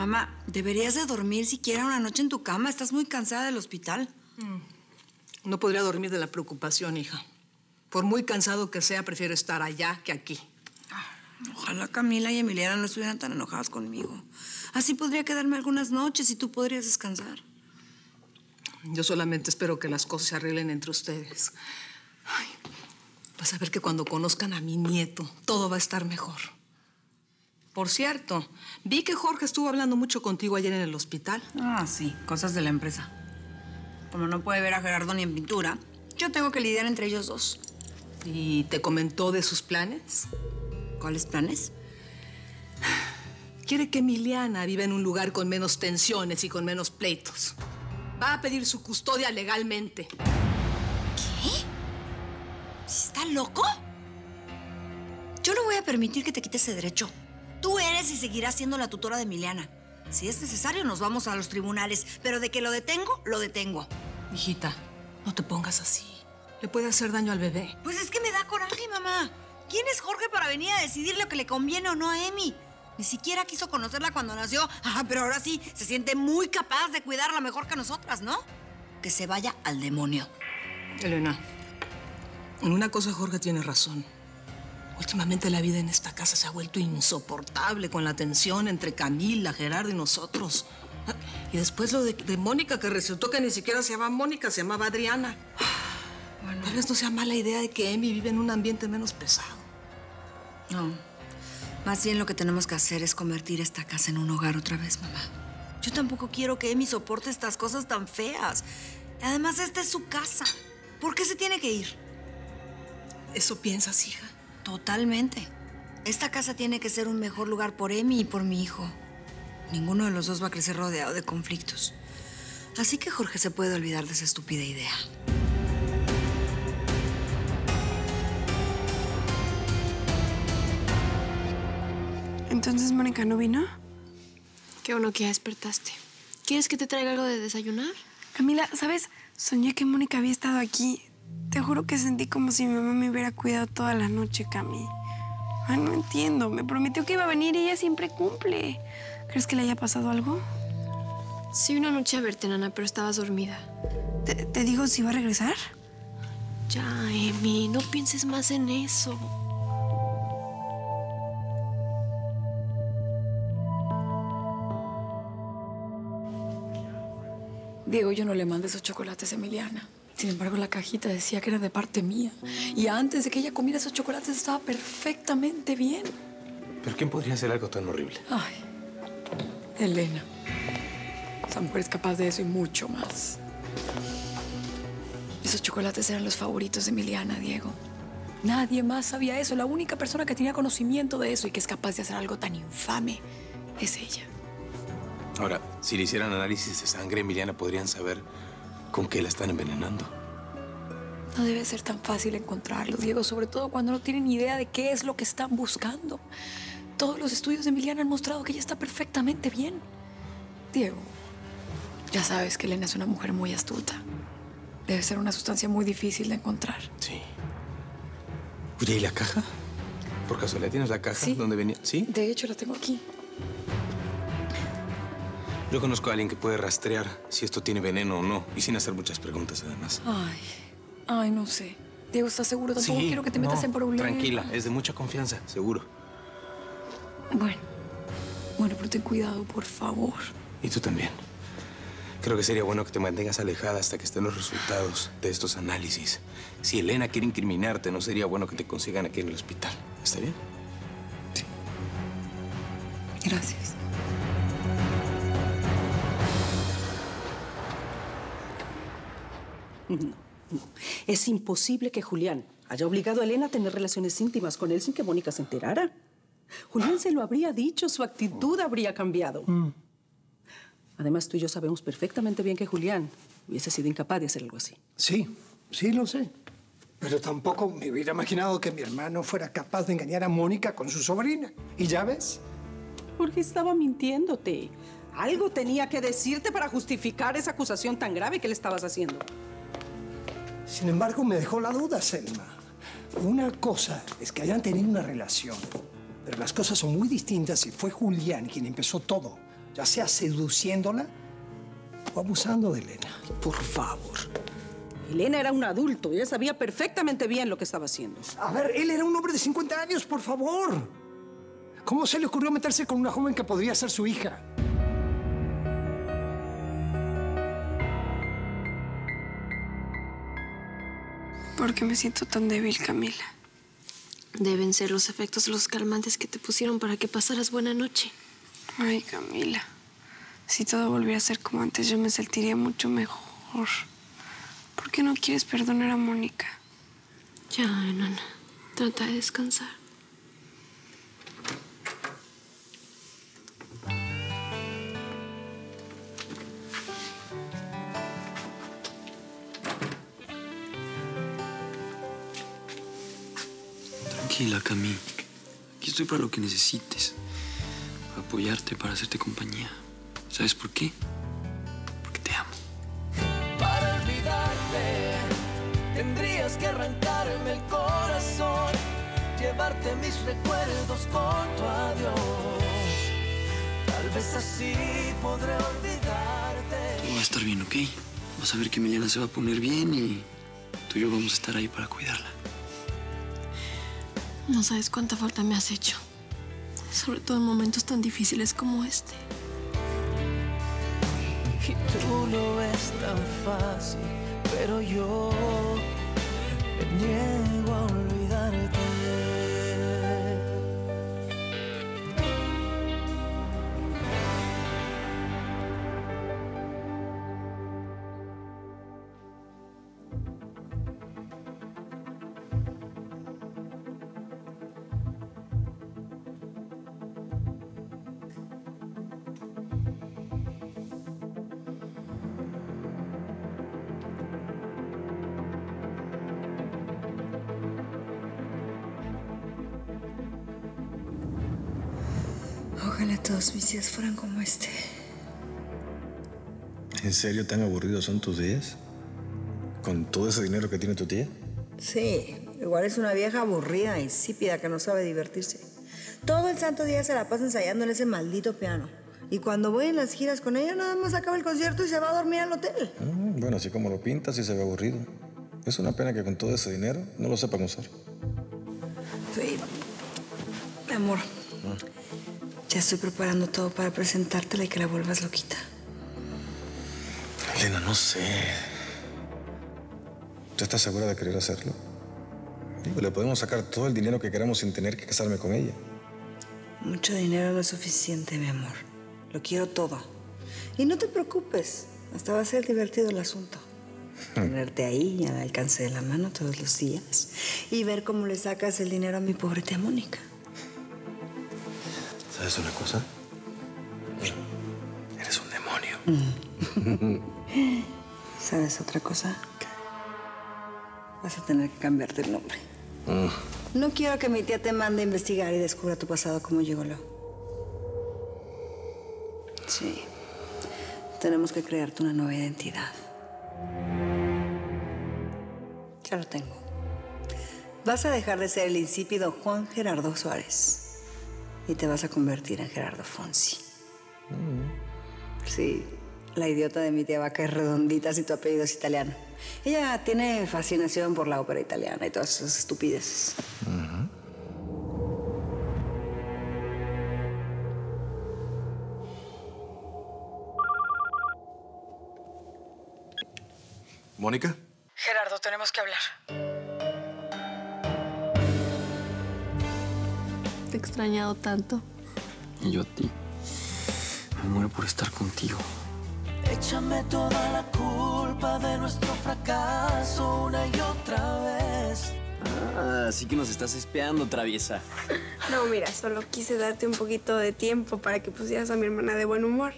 Mamá, deberías de dormir siquiera una noche en tu cama. Estás muy cansada del hospital. No podría dormir de la preocupación, hija. Por muy cansado que sea, prefiero estar allá que aquí. Ojalá Camila y Emiliana no estuvieran tan enojadas conmigo. Así podría quedarme algunas noches y tú podrías descansar. Yo solamente espero que las cosas se arreglen entre ustedes. Ay, vas a ver que cuando conozcan a mi nieto, todo va a estar mejor. Por cierto, vi que Jorge estuvo hablando mucho contigo ayer en el hospital. Ah, sí, cosas de la empresa. Como no puede ver a Gerardo ni en pintura, yo tengo que lidiar entre ellos dos. ¿Y te comentó de sus planes? ¿Cuáles planes? Quiere que Emiliana viva en un lugar con menos tensiones y con menos pleitos. Va a pedir su custodia legalmente. ¿Qué? ¿Está loco? Yo no voy a permitir que te quites ese derecho. Tú eres y seguirás siendo la tutora de Emiliana. Si es necesario, nos vamos a los tribunales. Pero de que lo detengo, lo detengo. Hijita, no te pongas así. Le puede hacer daño al bebé. Pues es que me da coraje, mamá. ¿Quién es Jorge para venir a decidir lo que le conviene o no a Emi? Ni siquiera quiso conocerla cuando nació. Pero ahora sí, se siente muy capaz de cuidarla mejor que nosotras, ¿no? Que se vaya al demonio. Elena, en una cosa Jorge tiene razón. Últimamente la vida en esta casa se ha vuelto insoportable con la tensión entre Camila, Gerardo y nosotros. Y después lo de Mónica, que resultó que ni siquiera se llamaba Mónica, se llamaba Adriana. Bueno, tal vez no sea mala idea de que Emi vive en un ambiente menos pesado. No. Más bien lo que tenemos que hacer es convertir esta casa en un hogar otra vez, mamá. Yo tampoco quiero que Emi soporte estas cosas tan feas. Además, esta es su casa. ¿Por qué se tiene que ir? ¿Eso piensas, hija? Totalmente. Esta casa tiene que ser un mejor lugar por Emi y por mi hijo. Ninguno de los dos va a crecer rodeado de conflictos. Así que Jorge se puede olvidar de esa estúpida idea. ¿Entonces Mónica no vino? Qué bueno que ya despertaste. ¿Quieres que te traiga algo de desayunar? Camila, ¿sabes? Soñé que Mónica había estado aquí. Te juro que sentí como si mi mamá me hubiera cuidado toda la noche, Cami. Ay, no entiendo. Me prometió que iba a venir y ella siempre cumple. ¿Crees que le haya pasado algo? Sí, una noche a verte, Nana, pero estabas dormida. ¿Te digo si va a regresar? Ya, Emi, no pienses más en eso. Diego, yo no le mandé esos chocolates a Emiliana. Sin embargo, la cajita decía que era de parte mía. Y antes de que ella comiera esos chocolates estaba perfectamente bien. ¿Pero quién podría hacer algo tan horrible? Ay, Elena. Esa mujer es capaz de eso y mucho más. Esos chocolates eran los favoritos de Emiliana, Diego. Nadie más sabía eso. La única persona que tenía conocimiento de eso y que es capaz de hacer algo tan infame es ella. Ahora, si le hicieran análisis de sangre, Emiliana, podrían saber con qué la están envenenando. No debe ser tan fácil encontrarlo, Diego, sobre todo cuando no tienen idea de qué es lo que están buscando. Todos los estudios de Emiliana han mostrado que ella está perfectamente bien. Diego, ya sabes que Elena es una mujer muy astuta. Debe ser una sustancia muy difícil de encontrar. Sí. Oye, ¿y la caja? ¿Por casualidad tienes la caja? Sí. ¿Dónde venía? ¿Sí? De hecho, la tengo aquí. Yo conozco a alguien que puede rastrear si esto tiene veneno o no, y sin hacer muchas preguntas, además. Ay, no sé. Diego, ¿estás seguro? Tampoco quiero que te metas en problemas. Tranquila, es de mucha confianza, seguro. Bueno, pero ten cuidado, por favor. Y tú también. Creo que sería bueno que te mantengas alejada hasta que estén los resultados de estos análisis. Si Elena quiere incriminarte, no sería bueno que te consigan aquí en el hospital. ¿Está bien? Sí. Gracias. No. Es imposible que Julián haya obligado a Elena a tener relaciones íntimas con él sin que Mónica se enterara. Julián se lo habría dicho, su actitud habría cambiado. Además, tú y yo sabemos perfectamente bien que Julián hubiese sido incapaz de hacer algo así. Sí, sí lo sé. Pero tampoco me hubiera imaginado que mi hermano fuera capaz de engañar a Mónica con su sobrina. ¿Y ya ves? Porque estaba mintiéndote. Algo tenía que decirte para justificar esa acusación tan grave que le estabas haciendo. Sin embargo, me dejó la duda, Selma. Una cosa es que hayan tenido una relación, pero las cosas son muy distintas y fue Julián quien empezó todo. ya sea seduciéndola o abusando de Elena. Por favor. Elena era un adulto. Ella sabía perfectamente bien lo que estaba haciendo. A ver, él era un hombre de 50 años, por favor. ¿Cómo se le ocurrió meterse con una joven que podría ser su hija? ¿Por qué me siento tan débil, Camila? Deben ser los efectos de los calmantes que te pusieron para que pasaras buena noche. Ay, Camila. Si todo volviera a ser como antes, yo me sentiría mucho mejor. ¿Por qué no quieres perdonar a Mónica? Ya, enana. Trata de descansar. Tranquila, Cami. Aquí estoy para lo que necesites. Para apoyarte, para hacerte compañía. ¿Sabes por qué? Porque te amo. Para olvidarte, tendrías que arrancarme el corazón, llevarte mis recuerdos con tu adiós. Tal vez así podré olvidarte. Todo va a estar bien, ¿ok? Vas a ver que Emiliana se va a poner bien y tú y yo vamos a estar ahí para cuidarla. No sabes cuánta falta me has hecho. Sobre todo en momentos tan difíciles como este. Y tú lo ves tan fácil, pero yo me niego a olvidarte. Ojalá todos mis días fueran como este. ¿En serio tan aburridos son tus días? ¿Con todo ese dinero que tiene tu tía? Sí, igual es una vieja aburrida, insípida, que no sabe divertirse. Todo el santo día se la pasa ensayando en ese maldito piano. Y cuando voy en las giras con ella, nada más acaba el concierto y se va a dormir al hotel. Bueno, así como lo pintas, sí se ve aburrido. Es una pena que con todo ese dinero no lo sepan usar. Sí, mi amor. Ya estoy preparando todo para presentártela y que la vuelvas loquita. Elena, no sé. ¿Tú estás segura de querer hacerlo? Digo, le podemos sacar todo el dinero que queramos sin tener que casarme con ella. Mucho dinero no es suficiente, mi amor. Lo quiero todo. Y no te preocupes. Hasta va a ser divertido el asunto. Tenerte ahí, al alcance de la mano todos los días. Y ver cómo le sacas el dinero a mi pobre tía Mónica. ¿Sabes una cosa? Eres un demonio. ¿Sabes otra cosa? Vas a tener que cambiarte el nombre. No quiero que mi tía te mande a investigar y descubra tu pasado como gigoló. Sí. Tenemos que crearte una nueva identidad. Ya lo tengo. Vas a dejar de ser el insípido Juan Gerardo Suárez. Y te vas a convertir en Gerardo Fonsi. Sí, la idiota de mi tía va a caer redondita si tu apellido es italiano. Ella tiene fascinación por la ópera italiana y todas esas estupideces. ¿Mónica? Gerardo, tenemos que hablar. Te he extrañado tanto. Y yo a ti. Me muero por estar contigo. Échame toda la culpa de nuestro fracaso una y otra vez. Ah, así que nos estás espiando, traviesa. No, mira, solo quise darte un poquito de tiempo para que pusieras a mi hermana de buen humor.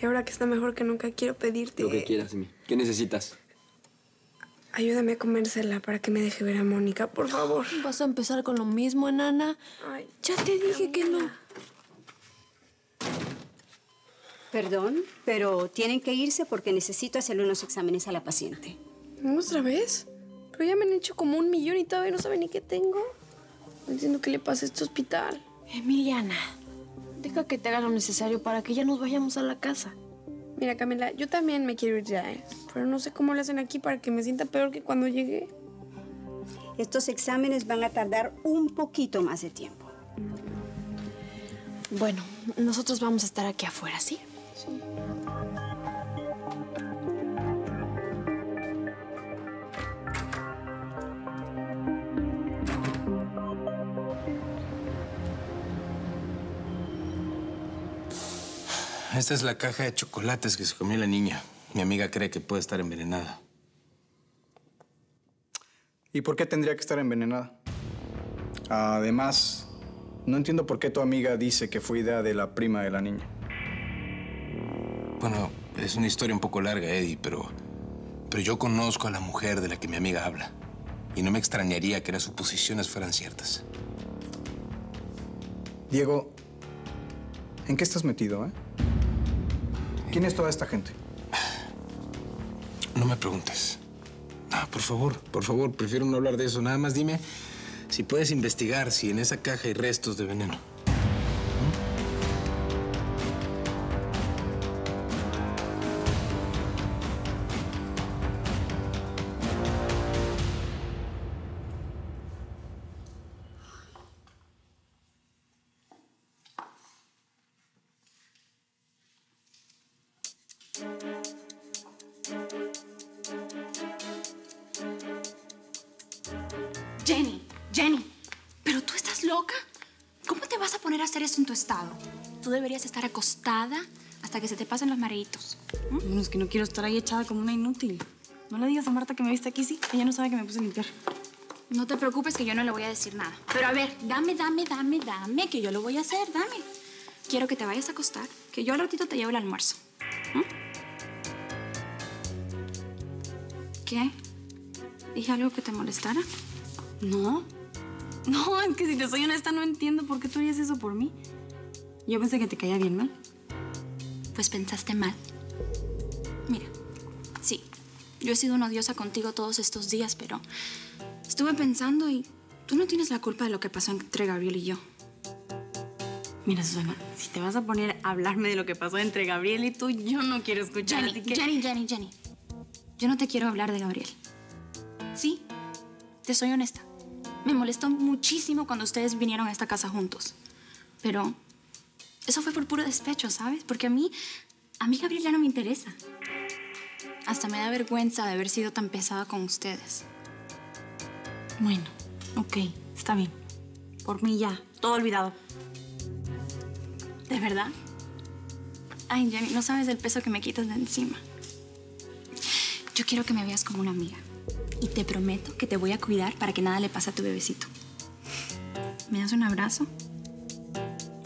Y ahora que está mejor que nunca, quiero pedirte... Lo que quieras de mí. ¿Qué necesitas? Ayúdame a convencerla para que me deje ver a Mónica, por favor. ¿Vas a empezar con lo mismo, enana? Ay, ya te dije que no. Perdón, pero tienen que irse porque necesito hacerle unos exámenes a la paciente. ¿Otra vez? Pero ya me han hecho como 1 millón y todavía no saben ni qué tengo. No entiendo qué le pasa a este hospital. Emiliana, Deja que te haga lo necesario para que ya nos vayamos a la casa. Mira, Camila, yo también me quiero ir ya, ¿eh? Pero no sé cómo lo hacen aquí para que me sienta peor que cuando llegué. Estos exámenes van a tardar un poquito más de tiempo. Bueno, nosotros vamos a estar aquí afuera, ¿sí? Sí. Esta es la caja de chocolates que se comió la niña. Mi amiga cree que puede estar envenenada. ¿Y por qué tendría que estar envenenada? Además, no entiendo por qué tu amiga dice que fue idea de la prima de la niña. Bueno, es una historia un poco larga, Eddie, pero yo conozco a la mujer de la que mi amiga habla. Y no me extrañaría que las suposiciones fueran ciertas. Diego, ¿en qué estás metido, eh? ¿Quién es toda esta gente? No me preguntes. Por favor, prefiero no hablar de eso. Nada más dime si puedes investigar si en esa caja hay restos de veneno. Jenny, ¿pero tú estás loca? ¿Cómo te vas a poner a hacer eso en tu estado? Tú deberías estar acostada hasta que se te pasen los mareitos. No, es que no quiero estar ahí echada como una inútil. No le digas a Marta que me viste aquí, sí. Ella no sabe que me puse a limpiar. No te preocupes que yo no le voy a decir nada. Pero a ver, dame, que yo lo voy a hacer, dame. Quiero que te vayas a acostar, que yo al ratito te llevo el almuerzo. ¿Qué? ¿Dije algo que te molestara? No. No, es que si te soy honesta no entiendo por qué tú harías eso por mí. Yo pensé que te caía bien mal. Pues pensaste mal. Mira, sí, yo he sido una odiosa contigo todos estos días, pero estuve pensando y tú no tienes la culpa de lo que pasó entre Gabriel y yo. Mira, Susana, si te vas a poner a hablarme de lo que pasó entre Gabriel y tú, yo no quiero escuchar. Jenny. Yo no te quiero hablar de Gabriel. Sí, te soy honesta. Me molestó muchísimo cuando ustedes vinieron a esta casa juntos. Pero eso fue por puro despecho, ¿sabes? Porque a mí Gabriel ya no me interesa. Hasta me da vergüenza de haber sido tan pesada con ustedes. Bueno, ok, está bien. Por mí ya, todo olvidado. ¿De verdad? Ay, Jenny, no sabes el peso que me quitas de encima. Yo quiero que me veas como una amiga. Y te prometo que te voy a cuidar para que nada le pase a tu bebecito. ¿Me das un abrazo?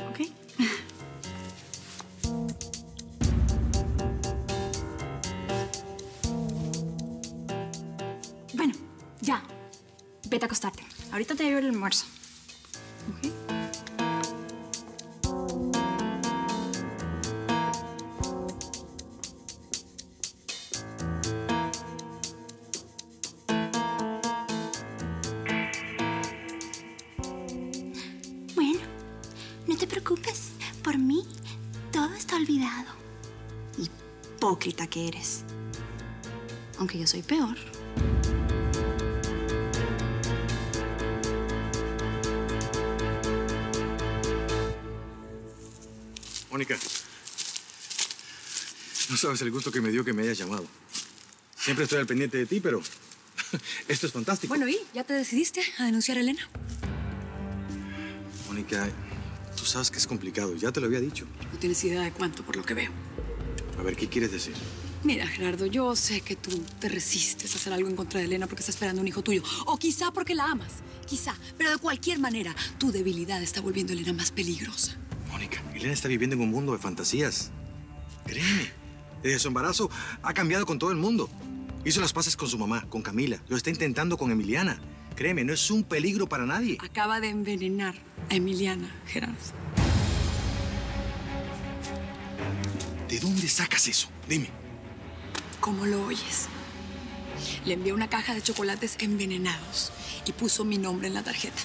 ¿Ok? Bueno, ya. Vete a acostarte. Ahorita te llevo el almuerzo. ¿Ok? No te preocupes, por mí todo está olvidado. Hipócrita que eres. Aunque yo soy peor. Mónica, no sabes el gusto que me dio que me hayas llamado. Siempre estoy al pendiente de ti, pero esto es fantástico. Bueno, ¿y ya te decidiste a denunciar a Elena? Mónica, tú sabes que es complicado. Ya te lo había dicho. No tienes idea de cuánto, por lo que veo. A ver, ¿qué quieres decir? Mira, Gerardo, yo sé que tú te resistes a hacer algo en contra de Elena porque está esperando un hijo tuyo. O quizá porque la amas. Quizá. Pero de cualquier manera, tu debilidad está volviendo a Elena más peligrosa. Mónica, Elena está viviendo en un mundo de fantasías. Créeme. Desde su embarazo ha cambiado con todo el mundo. Hizo las paces con su mamá, con Camila. Lo está intentando con Emiliana. Créeme, no es un peligro para nadie. Acaba de envenenar a Emiliana, Gerardo. ¿De dónde sacas eso? Dime. ¿Cómo lo oyes? Le envié una caja de chocolates envenenados y puso mi nombre en la tarjeta.